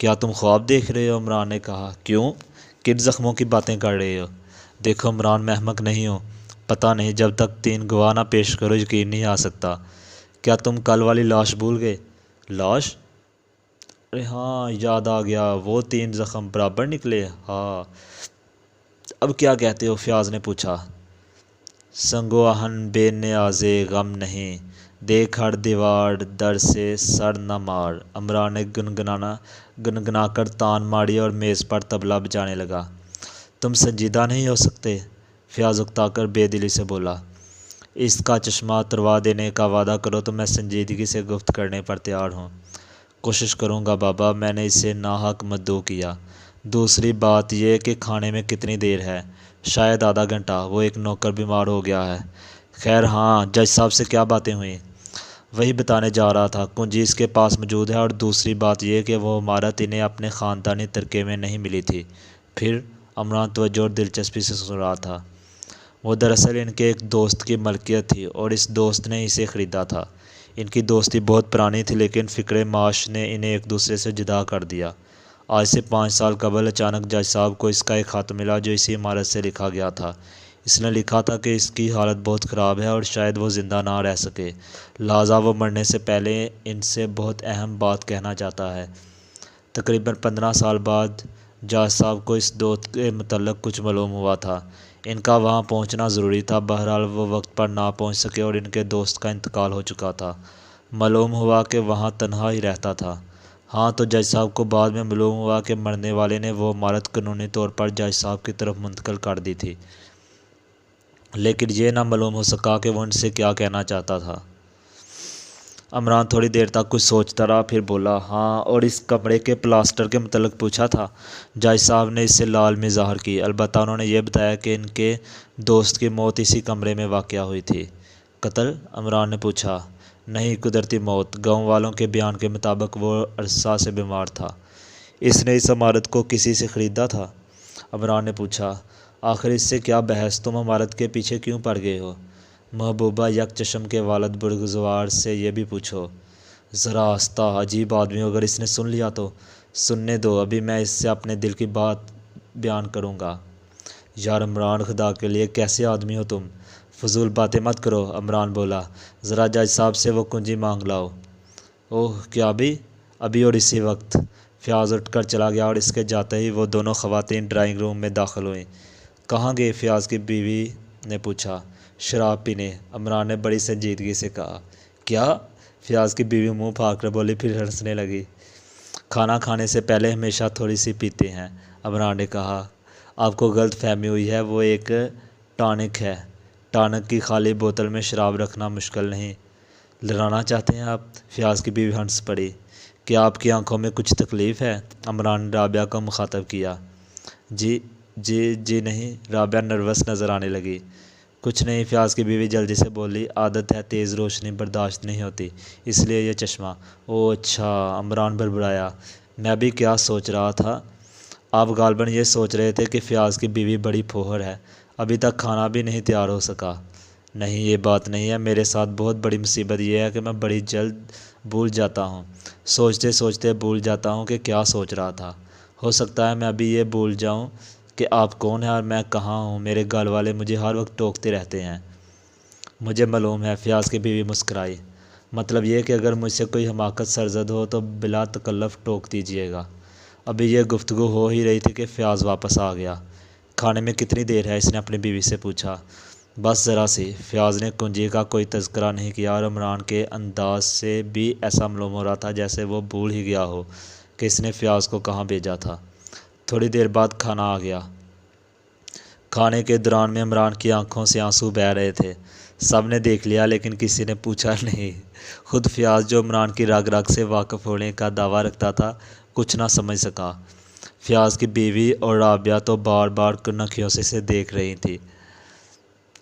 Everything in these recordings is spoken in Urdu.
کیا تم خواب دیکھ رہے ہو؟ عمران نے کہا۔ کیوں؟ کن زخموں کی باتیں کر رہے ہو؟ دیکھو عمران، میں احمق نہیں ہوں۔ پتہ نہیں، جب تک 3 گواہ نہ پیش کرو یقین نہیں آ سکتا۔ کیا تم کل والی لاش بھول گئے؟ لاش؟ ارے ہاں، یاد آ گیا، وہ 3 زخم برابر نکلے۔ ہاں، اب کیا کہتے ہو؟ فیاض نے پوچھا۔ سنگو آہن بے نیازے غم نہیں، دیکھ ہر دیوار در سے سر نہ مار۔ عمران نے گنگنا کر تان ماری اور میز پر طبلہ بجانے لگا۔ تم سنجیدہ نہیں ہو سکتے، فیاض اکتا کر بے دلی سے بولا۔ اس کا چشمہ تروا دینے کا وعدہ کرو تو میں سنجیدگی سے گفت کرنے پر تیار ہوں۔ کوشش کروں گا بابا، میں نے اسے ناحق مدعو کیا۔ دوسری بات یہ کہ کھانے میں کتنی دیر ہے؟ شاید آدھا گھنٹہ، وہ ایک نوکر بیمار ہو گیا ہے۔ خیر ہاں، جج صاحب سے کیا باتیں ہوئیں؟ وہی بتانے جا رہا تھا، کنجی اس کے پاس موجود ہے، اور دوسری بات یہ کہ وہ عمارت انہیں اپنے خاندانی ترکے میں نہیں ملی تھی۔ پھر؟ عمران توجہ اور دلچسپی سے سن رہا تھا۔ وہ دراصل ان کے ایک دوست کی ملکیت تھی اور اس دوست نے اسے خریدا تھا۔ ان کی دوستی بہت پرانی تھی، لیکن فکر معاش نے انہیں ایک دوسرے سے جدا کر دیا۔ آج سے 5 سال قبل اچانک جج صاحب کو اس کا ایک خط ملا جو اسی عمارت سے لکھا گیا تھا۔ اس نے لکھا تھا کہ اس کی حالت بہت خراب ہے اور شاید وہ زندہ نہ رہ سکے، لہٰذا وہ مرنے سے پہلے ان سے بہت اہم بات کہنا چاہتا ہے۔ تقریباً 15 سال بعد جج صاحب کو اس دوست کے متعلق کچھ معلوم ہوا تھا۔ ان کا وہاں پہنچنا ضروری تھا، بہرحال وہ وقت پر نہ پہنچ سکے اور ان کے دوست کا انتقال ہو چکا تھا۔ معلوم ہوا کہ وہاں تنہا ہی رہتا تھا۔ ہاں، تو جج صاحب کو بعد میں معلوم ہوا کہ مرنے والے نے وہ عمارت قانونی طور پر جج صاحب کی طرف منتقل کر دی تھی، لیکن یہ نہ معلوم ہو سکا کہ وہ ان سے کیا کہنا چاہتا تھا۔ عمران تھوڑی دیر تک کچھ سوچتا رہا، پھر بولا، ہاں، اور اس کمرے کے پلاسٹر کے متعلق پوچھا تھا؟ جج صاحب نے اس سے لالمی ظاہر کی، البتہ انہوں نے یہ بتایا کہ ان کے دوست کی موت اسی کمرے میں واقع ہوئی تھی۔ قتل؟ عمران نے پوچھا۔ نہیں، قدرتی موت۔ گاؤں والوں کے بیان کے مطابق وہ عرصہ سے بیمار تھا۔ اس نے اس عمارت کو کسی سے خریدا تھا؟ عمران نے پوچھا۔ آخر اس سے کیا بحث، تم عمارت کے پیچھے کیوں پڑ گئے ہو؟ محبوبہ یک چشم کے والد بزرگوار سے یہ بھی پوچھو۔ ذرا آہستہ، عجیب آدمی ہو، اگر اس نے سن لیا تو؟ سننے دو، ابھی میں اس سے اپنے دل کی بات بیان کروں گا۔ یار عمران، خدا کے لیے کیسے آدمی ہو تم؟ فضول باتیں مت کرو، عمران بولا۔ ذرا جج صاحب سے وہ کنجی مانگ لاؤ۔ اوہ، کیا ابھی؟ ابھی اور اسی وقت۔ فیاض اٹھ کر چلا گیا اور اس کے جاتے ہی وہ دونوں خواتین ڈرائنگ روم میں داخل ہوئیں۔ کہاں گئے؟ فیاض کی بیوی نے پوچھا۔ شراب پینے، عمران نے بڑی سنجیدگی سے کہا۔ کیا؟ فیاض کی بیوی منہ پھاڑ کر بولی، پھر ہنسنے لگی۔ کھانا کھانے سے پہلے ہمیشہ تھوڑی سی پیتے ہیں، عمران نے کہا۔ آپ کو غلط فہمی ہوئی ہے، وہ ایک ٹانک ہے۔ ٹانک کی خالی بوتل میں شراب رکھنا مشکل نہیں۔ لڑانا چاہتے ہیں آپ؟ فیاض کی بیوی ہنس پڑی۔ کیا آپ کی آنکھوں میں کچھ تکلیف ہے؟ عمران نے رابعہ کو مخاطب کیا۔ جی نہیں، رابعہ نروس نظر آنے لگی۔ کچھ نہیں، فیاض کی بیوی جلدی سے بولی، عادت ہے، تیز روشنی برداشت نہیں ہوتی، اس لیے یہ چشمہ۔ اوہ اچھا، عمران بڑبڑایا۔ میں بھی کیا سوچ رہا تھا، آپ غالباً یہ سوچ رہے تھے کہ فیاض کی بیوی بڑی پھوہر ہے، ابھی تک کھانا بھی نہیں تیار ہو سکا۔ نہیں، یہ بات نہیں ہے، میرے ساتھ بہت بڑی مصیبت یہ ہے کہ میں بڑی جلد بھول جاتا ہوں، سوچتے سوچتے بھول جاتا ہوں کہ کیا سوچ رہا تھا۔ ہو سکتا ہے میں ابھی یہ بھول جاؤں کہ آپ کون ہیں اور میں کہاں ہوں، میرے گھر والے مجھے ہر وقت ٹوکتے رہتے ہیں۔ مجھے معلوم ہے، فیاض کی بیوی مسکرائی۔ مطلب یہ کہ اگر مجھ سے کوئی حماقت سرزد ہو تو بلا تکلف ٹوک دیجیے گا۔ ابھی یہ گفتگو ہو ہی رہی تھی کہ فیاض واپس آ گیا۔ کھانے میں کتنی دیر ہے؟ اس نے اپنی بیوی سے پوچھا۔ بس ذرا سی، فیاض نے کنجی کا کوئی تذکرہ نہیں کیا اور عمران کے انداز سے بھی ایسا معلوم ہو رہا تھا جیسے وہ بھول ہی گیا ہو کہ اس نے فیاض کو کہاں بھیجا تھا۔ تھوڑی دیر بعد کھانا آ گیا۔ کھانے کے دوران میں عمران کی آنکھوں سے آنسو بہہ رہے تھے۔ سب نے دیکھ لیا لیکن کسی نے پوچھا نہیں۔ خود فیاض، جو عمران کی رگ رگ سے واقف ہونے کا دعویٰ رکھتا تھا، کچھ نہ سمجھ سکا۔ فیاض کی بیوی اور رابعہ تو بار بار کنکھیوں سے اسے دیکھ رہی تھیں۔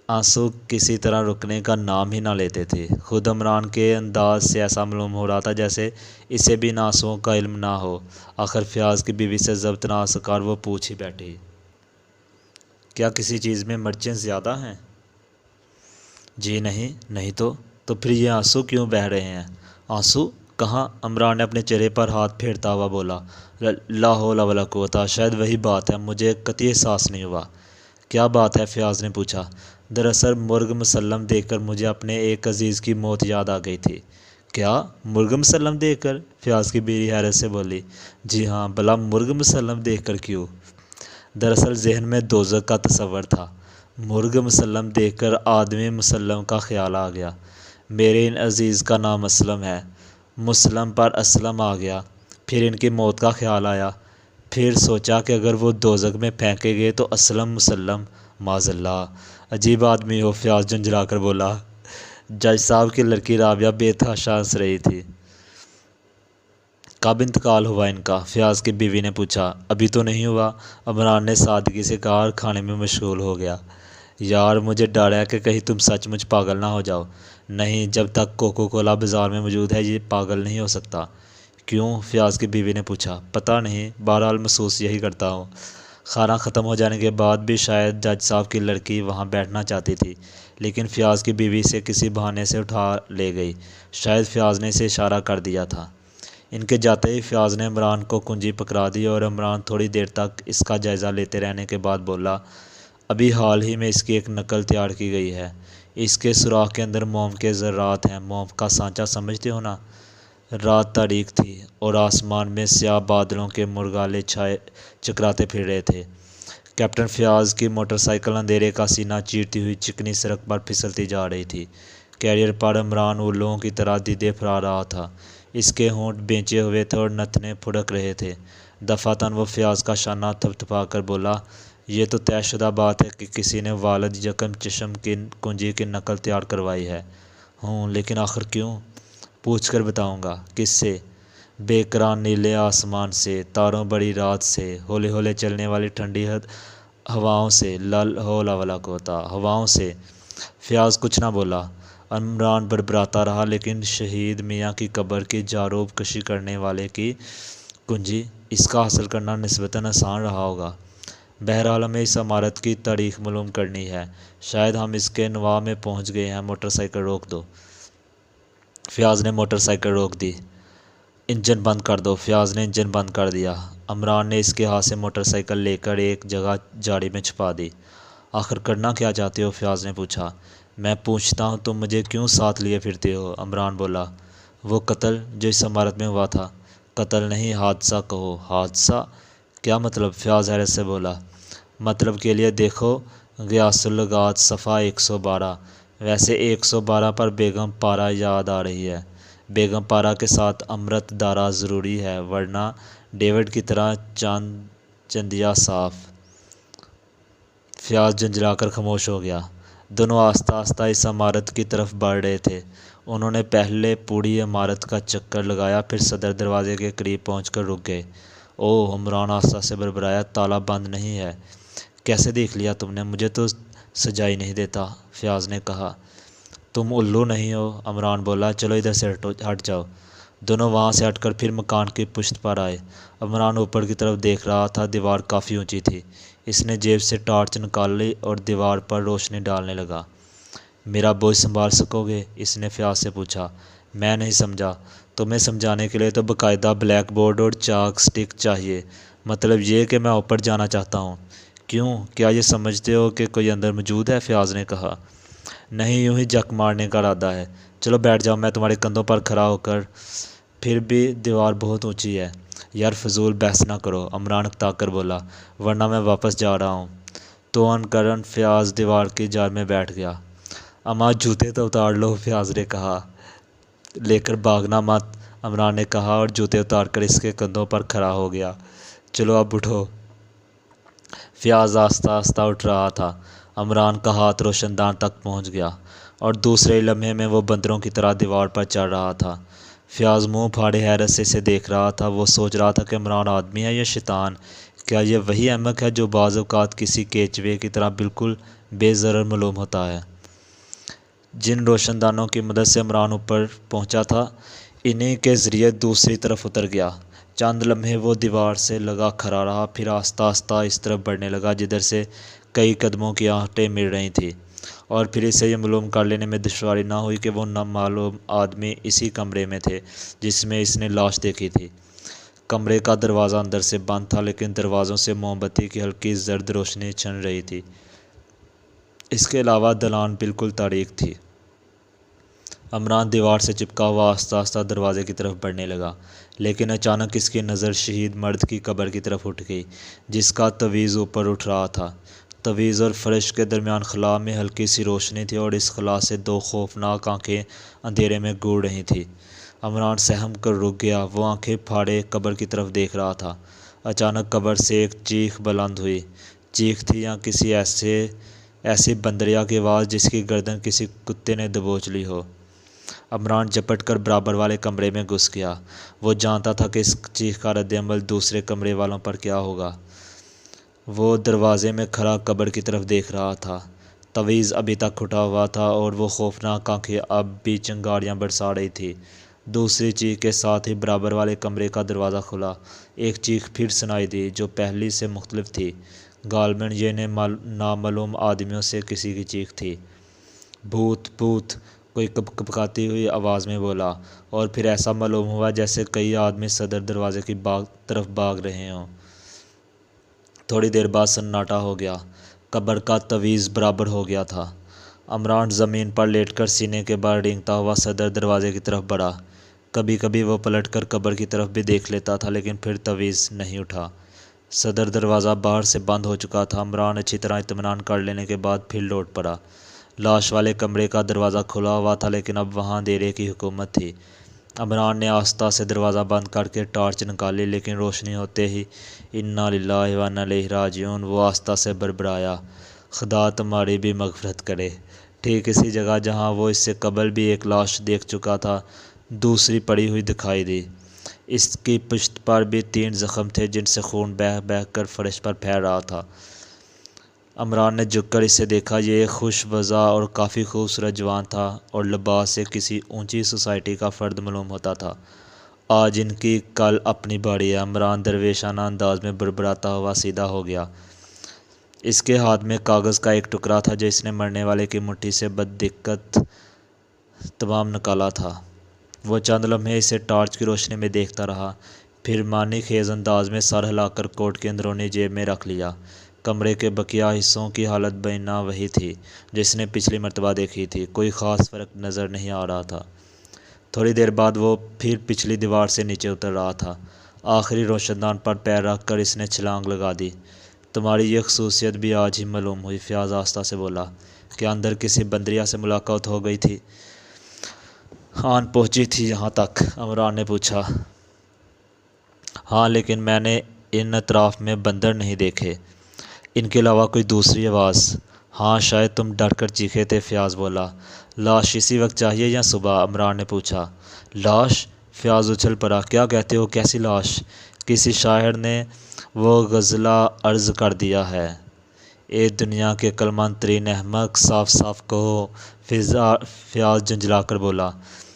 آنسو کسی طرح رکنے کا نام ہی نہ لیتے تھے۔ خود عمران کے انداز سے ایسا معلوم ہو رہا تھا جیسے اسے بھی ان آنسوؤں کا علم نہ ہو۔ آخر فیاض کی بیوی سے ضبط نہ آ سکا اور وہ پوچھ ہی بیٹھی، کیا کسی چیز میں مرچیں زیادہ ہیں؟ جی نہیں تو پھر یہ آنسو کیوں بہہ رہے ہیں؟ آنسو؟ کہاں؟ عمران نے اپنے چہرے پر ہاتھ پھیرتا ہوا بولا۔ لا حول ولا قوت، شاید وہی بات ہے، مجھے قطعی احساس نہیں ہوا۔ کیا بات ہے؟ فیاض نے پوچھا۔ دراصل مرغ مسلم دیکھ کر مجھے اپنے ایک عزیز کی موت یاد آ گئی تھی۔ کیا؟ مرغ مسلم دیکھ کر؟ فیاض کی بیوی حیرت سے بولی۔ جی ہاں، بھلا مرغ مسلم دیکھ کر کیوں؟ دراصل ذہن میں دوزخ کا تصور تھا۔ مرغ مسلم دیکھ کر آدمی مسلم کا خیال آ گیا۔ میرے ان عزیز کا نام اسلم ہے۔ مسلم پر اسلم آ گیا۔ پھر ان کی موت کا خیال آیا۔ پھر سوچا کہ اگر وہ دوزخ میں پھینکے گئے تو اسلم مسلم، معاذ اللہ۔ عجیب آدمی ہو، فیاض جھنجھلا کر بولا۔ جج صاحب کی لڑکی رابعہ بے تحاشا ہنس رہی تھی۔ کب انتقال ہوا ان کا؟ فیاض کی بیوی نے پوچھا۔ ابھی تو نہیں ہوا، عمران نے سادگی سے کہا اور کھانے میں مشغول ہو گیا۔ یار مجھے ڈر ہے کہ کہیں تم سچ مچ پاگل نہ ہو جاؤ۔ نہیں، جب تک کوکو کولا بازار میں موجود ہے یہ پاگل نہیں ہو سکتا۔ کیوں؟ فیاض کی بیوی نے پوچھا۔ پتہ نہیں، بہرحال محسوس یہی کرتا ہوں۔ کھانا ختم ہو جانے کے بعد بھی شاید جج صاحب کی لڑکی وہاں بیٹھنا چاہتی تھی، لیکن فیاض کی بیوی اسے کسی بہانے سے اٹھا لے گئی۔ شاید فیاض نے اسے اشارہ کر دیا تھا۔ ان کے جاتے ہی فیاض نے عمران کو کنجی پکڑا دی اور عمران تھوڑی دیر تک اس کا جائزہ لیتے رہنے کے بعد بولا، ابھی حال ہی میں اس کی ایک نقل تیار کی گئی ہے۔ اس کے سوراخ کے اندر موم کے ذرات ہیں۔ موم کا سانچہ سمجھتے ہو نا؟ رات تاریک تھی اور آسمان میں سیاہ بادلوں کے مرغالے چھائے چکراتے پھر رہے تھے۔ کیپٹن فیاض کی موٹر سائیکل اندھیرے کا سینہ چیرتی ہوئی چکنی سڑک پر پھسلتی جا رہی تھی۔ کیریئر پر عمران الوؤں کی طرح دیدے پھرا رہا تھا۔ اس کے ہونٹ بینچے ہوئے تھے اور نتنے پھڑک رہے تھے۔ دفعتاً وہ فیاض کا شانہ تھپ تھپا کر بولا، یہ تو طے شدہ بات ہے کہ کسی نے والد یکم چشم کی کنجی کی نقل تیار کروائی ہے۔ ہوں، لیکن آخر کیوں؟ پوچھ کر بتاؤں گا۔ کس سے؟ بے کران نیلے آسمان سے، تاروں بڑی رات سے، ہولے ہولے چلنے والی ٹھنڈی ہواؤں سے، لل حول ولا قوت، ہواؤں سے۔ فیاض کچھ نہ بولا۔ عمران بڑبڑاتا رہا، لیکن شہید میاں کی قبر کی جاروب کشی کرنے والے کی کنجی، اس کا حاصل کرنا نسبتاً آسان رہا ہوگا۔ بہرحال ہمیں اس عمارت کی تاریخ معلوم کرنی ہے۔ شاید ہم اس کے نواح میں پہنچ گئے ہیں۔ موٹر سائیکل روک دو۔ فیاض نے موٹر سائیکل روک دی۔ انجن بند کر دو۔ فیاض نے انجن بند کر دیا۔ عمران نے اس کے ہاتھ سے موٹر سائیکل لے کر ایک جگہ جاڑی میں چھپا دی۔ آخر کرنا کیا چاہتے ہو؟ فیاض نے پوچھا۔ میں پوچھتا ہوں تم مجھے کیوں ساتھ لیے پھرتے ہو؟ عمران بولا۔ وہ قتل جو اس عمارت میں ہوا تھا۔ قتل نہیں، حادثہ کہو۔ حادثہ؟ کیا مطلب؟ فیاض حیرت سے بولا۔ مطلب کے لیے دیکھو غیاث اللغات صفحہ 112۔ ویسے 112 پر بیگم پارہ یاد آ رہی ہے۔ بیگم پارہ کے ساتھ امرت دارا ضروری ہے، ورنہ ڈیوڈ کی طرح چندیا صاف۔ فیاض جھنجھلا کر خاموش ہو گیا۔ دونوں آہستہ آہستہ اس عمارت کی طرف بڑھ رہے تھے۔ انہوں نے پہلے پوری عمارت کا چکر لگایا، پھر صدر دروازے کے قریب پہنچ کر رک گئے۔ اوہ، عمران آہستہ سے بڑبڑایا، تالا بند نہیں ہے۔ کیسے دیکھ لیا تم نے؟ مجھے تو سجائی نہیں دیتا، فیاض نے کہا۔ تم الو نہیں ہو، عمران بولا۔ چلو ادھر سے ہٹ جاؤ۔ دونوں وہاں سے ہٹ کر پھر مکان کی پشت پر آئے۔ عمران اوپر کی طرف دیکھ رہا تھا۔ دیوار کافی اونچی تھی۔ اس نے جیب سے ٹارچ نکال لی اور دیوار پر روشنی ڈالنے لگا۔ میرا بوجھ سنبھال سکو گے؟ اس نے فیاض سے پوچھا۔ میں نہیں سمجھا۔ تمہیں سمجھانے کے لیے تو باقاعدہ بلیک بورڈ اور چاک سٹک چاہیے۔ مطلب یہ کہ میں اوپر جانا چاہتا ہوں۔ کیوں؟ کیا یہ سمجھتے ہو کہ کوئی اندر موجود ہے؟ فیاض نے کہا۔ نہیں، یوں ہی جک مارنے کا ارادہ ہے۔ چلو بیٹھ جاؤ، میں تمہارے کندھوں پر کھڑا ہو کر۔ پھر بھی دیوار بہت اونچی ہے۔ یار فضول بحث نہ کرو، عمران اکتا کر بولا، ورنہ میں واپس جا رہا ہوں۔ تو ان کرن فیاض دیوار کی جار میں بیٹھ گیا۔ اما جوتے تو اتار لو، فیاض نے کہا۔ لے کر بھاگنا مت، عمران نے کہا اور جوتے اتار کر اس کے کندھوں پر کھڑا ہو گیا۔ چلو اب اٹھو۔ فیاض آہستہ آہستہ اٹھ رہا تھا۔ عمران کا ہاتھ روشن دان تک پہنچ گیا اور دوسرے لمحے میں وہ بندروں کی طرح دیوار پر چڑھ رہا تھا۔ فیاض منہ پھاڑے حیرت سے اسے دیکھ رہا تھا۔ وہ سوچ رہا تھا کہ عمران آدمی ہے یا شیطان؟ کیا یہ وہی احمق ہے جو بعض اوقات کسی کیچوے کی طرح بالکل بے ضرر معلوم ہوتا ہے؟ جن روشن دانوں کی مدد سے عمران اوپر پہنچا تھا، انہی کے ذریعے دوسری طرف اتر گیا۔ چند لمحے وہ دیوار سے لگا کھڑا رہا، پھر آہستہ آہستہ اس طرف بڑھنے لگا جدھر سے کئی قدموں کی آہٹیں مل رہی تھیں۔ اور پھر اسے یہ معلوم کر لینے میں دشواری نہ ہوئی کہ وہ نامعلوم آدمی اسی کمرے میں تھے جس میں اس نے لاش دیکھی تھی۔ کمرے کا دروازہ اندر سے بند تھا، لیکن دروازوں سے موم بتی کی ہلکی زرد روشنی چھن رہی تھی۔ اس کے علاوہ دالان بالکل تاریک تھی۔ عمران دیوار سے چپکا ہوا آہستہ آہستہ دروازے کی طرف بڑھنے لگا، لیکن اچانک اس کی نظر شہید مرد کی قبر کی طرف اٹھ گئی، جس کا تعویذ اوپر اٹھ رہا تھا۔ تعویذ اور فرش کے درمیان خلا میں ہلکی سی روشنی تھی، اور اس خلا سے دو خوفناک آنکھیں اندھیرے میں گھور رہی تھیں۔ عمران سہم کر رک گیا، وہ آنکھیں پھاڑے قبر کی طرف دیکھ رہا تھا۔ اچانک قبر سے ایک چیخ بلند ہوئی۔ چیخ تھی یا کسی ایسی بندریا کی آواز جس کی گردن کسی کتے نے دبوچ لی ہو۔ عمران جھپٹ کر برابر والے کمرے میں گھس گیا۔ وہ جانتا تھا کہ اس چیخ کا رد عمل دوسرے کمرے والوں پر کیا ہوگا۔ وہ دروازے میں کھڑا قبر کی طرف دیکھ رہا تھا۔ تعویذ ابھی تک اٹھا ہوا تھا اور وہ خوفناک آنکھیں اب بھی چنگاریاں برسا رہی تھی۔ دوسری چیخ کے ساتھ ہی برابر والے کمرے کا دروازہ کھلا۔ ایک چیخ پھر سنائی دی جو پہلی سے مختلف تھی۔ غالباً یہ نامعلوم آدمیوں سے کسی کی چیخ تھی۔ بھوت بھوت، کوئی کپکپاتی ہوئی آواز میں بولا، اور پھر ایسا معلوم ہوا جیسے کئی آدمی صدر دروازے کی طرف بھاگ رہے ہوں۔ تھوڑی دیر بعد سناٹا ہو گیا۔ قبر کا تعویذ برابر ہو گیا تھا۔ عمران زمین پر لیٹ کر سینے کے بال رینگتا ہوا صدر دروازے کی طرف بڑھا۔ کبھی کبھی وہ پلٹ کر قبر کی طرف بھی دیکھ لیتا تھا، لیکن پھر تعویذ نہیں اٹھا۔ صدر دروازہ باہر سے بند ہو چکا تھا۔ عمران اچھی طرح اطمینان کر لینے کے بعد پھر لوٹ پڑا۔ لاش والے کمرے کا دروازہ کھلا ہوا تھا، لیکن اب وہاں اندھیرے کی حکومت تھی۔ عمران نے آہستہ سے دروازہ بند کر کے ٹارچ نکالی، لیکن روشنی ہوتے ہی انا للہ و انا الیہ راجعون، وہ آہستہ سے بڑبڑایا، خدا تمہاری بھی مغفرت کرے۔ ٹھیک اسی جگہ جہاں وہ اس سے قبل بھی ایک لاش دیکھ چکا تھا، دوسری پڑی ہوئی دکھائی دی۔ اس کی پشت پر بھی 3 زخم تھے جن سے خون بہہ بہہ کر فرش پر پھیل رہا تھا۔ عمران نے جھک کر اسے دیکھا۔ یہ ایک خوش وضع اور کافی خوبصورت جوان تھا، اور لباس سے کسی اونچی سوسائٹی کا فرد معلوم ہوتا تھا۔ آج ان کی، کل اپنی باری ہے، عمران درویشانہ انداز میں بڑبڑاتا ہوا سیدھا ہو گیا۔ اس کے ہاتھ میں کاغذ کا ایک ٹکڑا تھا جو اس نے مرنے والے کی مٹھی سے بددقت تمام نکالا تھا۔ وہ چند لمحے اسے ٹارچ کی روشنی میں دیکھتا رہا، پھر معنی خیز انداز میں سر ہلا کر کوٹ کی اندرونی جیب میں رکھ لیا۔ کمرے کے بقیہ حصوں کی حالت بینہ وہی تھی جس نے پچھلی مرتبہ دیکھی تھی۔ کوئی خاص فرق نظر نہیں آ رہا تھا۔ تھوڑی دیر بعد وہ پھر پچھلی دیوار سے نیچے اتر رہا تھا۔ آخری روشن دان پر پیر رکھ کر اس نے چھلانگ لگا دی۔ تمہاری یہ خصوصیت بھی آج ہی معلوم ہوئی، فیاض آہستہ سے بولا۔ کیا اندر کسی بندریا سے ملاقات ہو گئی تھی؟ آن پہنچی تھی یہاں تک؟ عمران نے پوچھا۔ ہاں، لیکن میں نے ان اطراف میں بندر نہیں دیکھے۔ ان کے علاوہ کوئی دوسری آواز؟ ہاں، شاید تم ڈر کر چیخے تھے، فیاض بولا۔ لاش اسی وقت چاہیے یا صبح؟ عمران نے پوچھا۔ لاش؟ فیاض اچھل پڑا۔ کیا کہتے ہو؟ کیسی لاش؟ کسی شاعر نے وہ غزلہ عرض کر دیا ہے۔ اے دنیا کے عقلمند ترین احمق، صاف صاف کہو، فیاض جھنجھلا کر بولا۔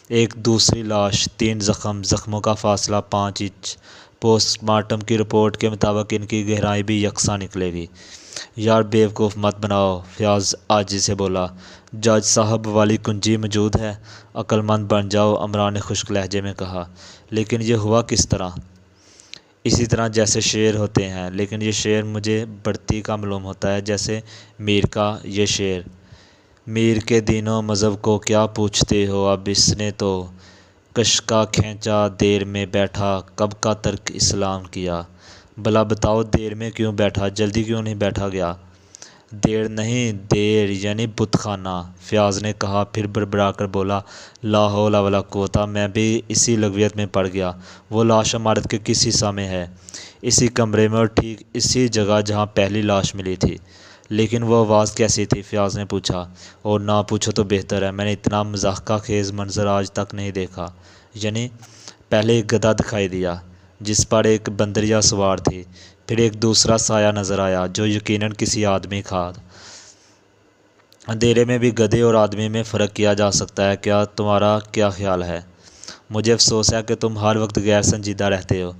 ایک دوسری لاش، 3 زخم، زخموں کا فاصلہ 5 انچ۔ پوسٹ مارٹم کی رپورٹ کے مطابق ان کی گہرائی بھی یکساں نکلے گی۔ یار بیوقوف مت بناؤ، فیاض عاجزی سے بولا۔ جج صاحب، والی کنجی موجود ہے، عقلمند بن جاؤ، عمران نے خشک لہجے میں کہا۔ لیکن یہ ہوا کس طرح؟ اسی طرح جیسے شعر ہوتے ہیں، لیکن یہ شعر مجھے بڑتی کا معلوم ہوتا ہے، جیسے میر کا یہ شعر۔ میر کے دین و مذہب کو کیا پوچھتے ہو، اب اس نے تو کشکا کھینچا، دیر میں بیٹھا، کب کا ترک اسلام کیا۔ بھلا بتاؤ، دیر میں کیوں بیٹھا، جلدی کیوں نہیں بیٹھا گیا؟ دیر نہیں، دیر یعنی بت خانہ، فیاض نے کہا، پھر بڑبڑا کر بولا۔ لا حول ولا قوت، میں بھی اسی لغویت میں پڑ گیا۔ وہ لاش عمارت کے کس حصہ میں ہے؟ اسی کمرے میں، اور ٹھیک اسی جگہ جہاں پہلی لاش ملی تھی۔ لیکن وہ آواز کیسی تھی؟ فیاض نے پوچھا۔ اور نہ پوچھو تو بہتر ہے، میں نے اتنا مضحکہ خیز منظر آج تک نہیں دیکھا۔ یعنی؟ پہلے ایک گدھا دکھائی دیا جس پر ایک بندریا سوار تھی، پھر ایک دوسرا سایہ نظر آیا جو یقیناً کسی آدمی کا۔ اندھیرے میں بھی گدھے اور آدمی میں فرق کیا جا سکتا ہے، کیا تمہارا کیا خیال ہے؟ مجھے افسوس ہے کہ تم ہر وقت غیر سنجیدہ رہتے ہو۔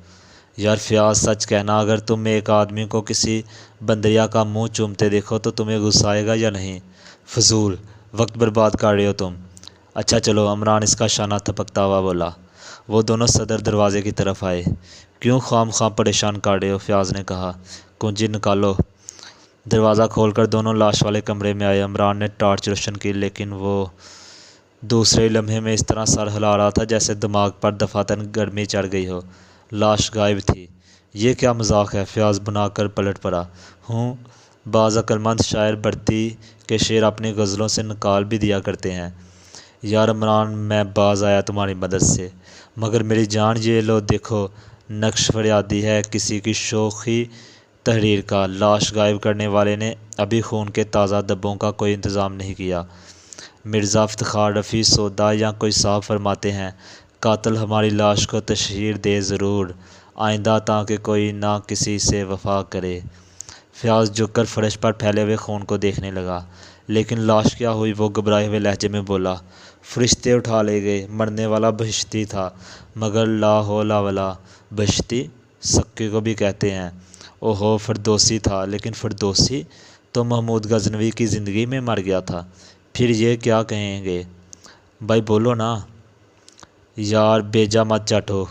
یار فیاض، سچ کہنا، اگر تم ایک آدمی کو کسی بندریا کا منہ چومتے دیکھو تو تمہیں غصہ آئے گا یا نہیں؟ فضول وقت برباد کر رہے ہو تم۔ اچھا چلو، عمران اس کا شانہ تھپکتا ہوا بولا۔ وہ دونوں صدر دروازے کی طرف آئے۔ کیوں خام خواہ پریشان کر رہے ہو؟ فیاض نے کہا۔ کنجی نکالو۔ دروازہ کھول کر دونوں لاش والے کمرے میں آئے۔ عمران نے ٹارچ روشن کی، لیکن وہ دوسرے لمحے میں اس طرح سر ہلا رہا تھا جیسے دماغ پر دفعتاً گرمی چڑھ گئی ہو۔ لاش غائب تھی۔ یہ کیا مذاق ہے؟ فیاض بنا کر پلٹ پڑا۔ ہوں، بعض عقلمند شاعر بھرتی کے شعر اپنی غزلوں سے نکال بھی دیا کرتے ہیں۔ یار عمران، میں باز آیا تمہاری مدد سے، مگر میری جان یہ لو دیکھو، نقش فریادی ہے کسی کی شوخی تحریر کا۔ لاش غائب کرنے والے نے ابھی خون کے تازہ دھبوں کا کوئی انتظام نہیں کیا۔ مرزا افتخار رفیع سودا یا کوئی صاحب فرماتے ہیں، قاتل ہماری لاش کو تشہیر دے ضرور آئندہ، تاکہ کوئی نہ کسی سے وفا کرے۔ فیاض جھک کر فرش پر پھیلے ہوئے خون کو دیکھنے لگا۔ لیکن لاش کیا ہوئی؟ وہ گھبرائے ہوئے لہجے میں بولا۔ فرشتے اٹھا لے گئے۔ مرنے والا بہشتی تھا، مگر لا حول ولا۔ بہشتی سکے کو بھی کہتے ہیں۔ اوہو، فردوسی تھا، لیکن فردوسی تو محمود غزنوی کی زندگی میں مر گیا تھا۔ پھر یہ کیا کہیں گے؟ بھائی بولو نا یار، بیجا مت چاٹو۔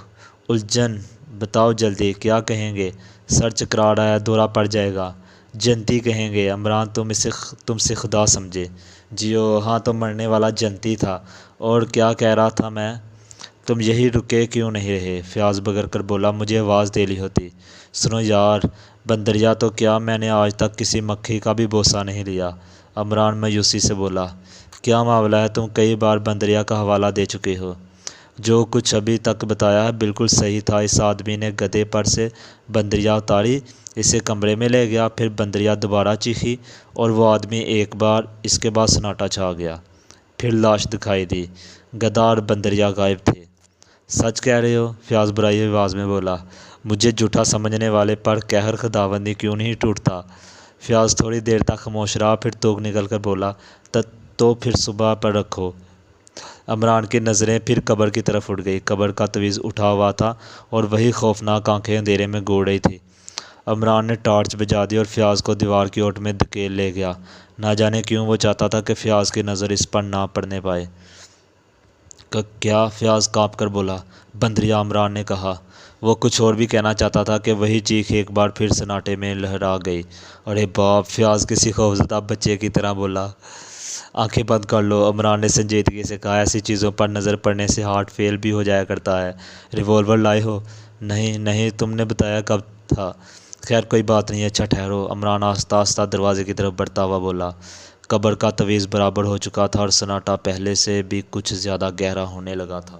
الجھن، بتاؤ جلدی، کیا کہیں گے؟ سر چکرا رہا ہے، دورہ پڑ جائے گا۔ جنتی کہیں گے۔ عمران تم سے خدا سمجھے۔ جیو، ہاں تو مرنے والا جنتی تھا۔ اور کیا کہہ رہا تھا میں؟ تم یہی رکے کیوں نہیں رہے؟ فیاض بگڑ کر بولا۔ مجھے آواز دے لی ہوتی۔ سنو یار، بندریا تو کیا، میں نے آج تک کسی مکھی کا بھی بوسہ نہیں لیا۔ عمران مایوسی سے بولا۔ کیا معاملہ ہے؟ تم کئی بار بندریا کا حوالہ دے چکے ہو۔ جو کچھ ابھی تک بتایا ہے بالکل صحیح تھا۔ اس آدمی نے گدھے پر سے بندریا اتاری، اسے کمرے میں لے گیا، پھر بندریا دوبارہ چیخی اور وہ آدمی ایک بار، اس کے بعد سناٹا چھا گیا۔ پھر لاش دکھائی دی۔ گدھا اور بندریا غائب تھے۔ سچ کہہ رہے ہو؟ فیاض برائی ہوئی آواز میں بولا۔ مجھے جھوٹا سمجھنے والے پر قہر خداوندی کیوں نہیں ٹوٹتا؟ فیاض تھوڑی دیر تک خاموش رہا، پھر توک نکل کر بولا۔ تو پھر صبح پر رکھو۔ عمران کی نظریں پھر قبر کی طرف اٹھ گئی۔ قبر کا تعویذ اٹھا ہوا تھا اور وہی خوفناک آنکھیں اندھیرے میں گھور رہی تھی۔ عمران نے ٹارچ بجھا دی اور فیاض کو دیوار کی اوٹ میں دھکیل لے گیا۔ نہ جانے کیوں وہ چاہتا تھا کہ فیاض کی نظر اس پر نہ پڑنے پائے۔ کیا؟ فیاض کانپ کر بولا۔ بندریا، عمران نے کہا۔ وہ کچھ اور بھی کہنا چاہتا تھا کہ وہی چیخ ایک بار پھر سناٹے میں لہرا گئی۔ ارے باپ! فیاض کسی خوفزدہ بچے کی طرح بولا۔ آنکھیں بند کر لو، عمران نے سنجیدگی سے کہا۔ ایسی چیزوں پر نظر پڑنے سے ہارٹ فیل بھی ہو جایا کرتا ہے۔ ریوالور لائے ہو؟ نہیں، تم نے بتایا کب تھا؟ خیر کوئی بات نہیں، اچھا ٹھہرو۔ عمران آہستہ آہستہ دروازے کی طرف بڑھتا ہوا بولا۔ قبر کا تعویذ برابر ہو چکا تھا اور سناٹا پہلے سے بھی کچھ زیادہ گہرا ہونے لگا تھا۔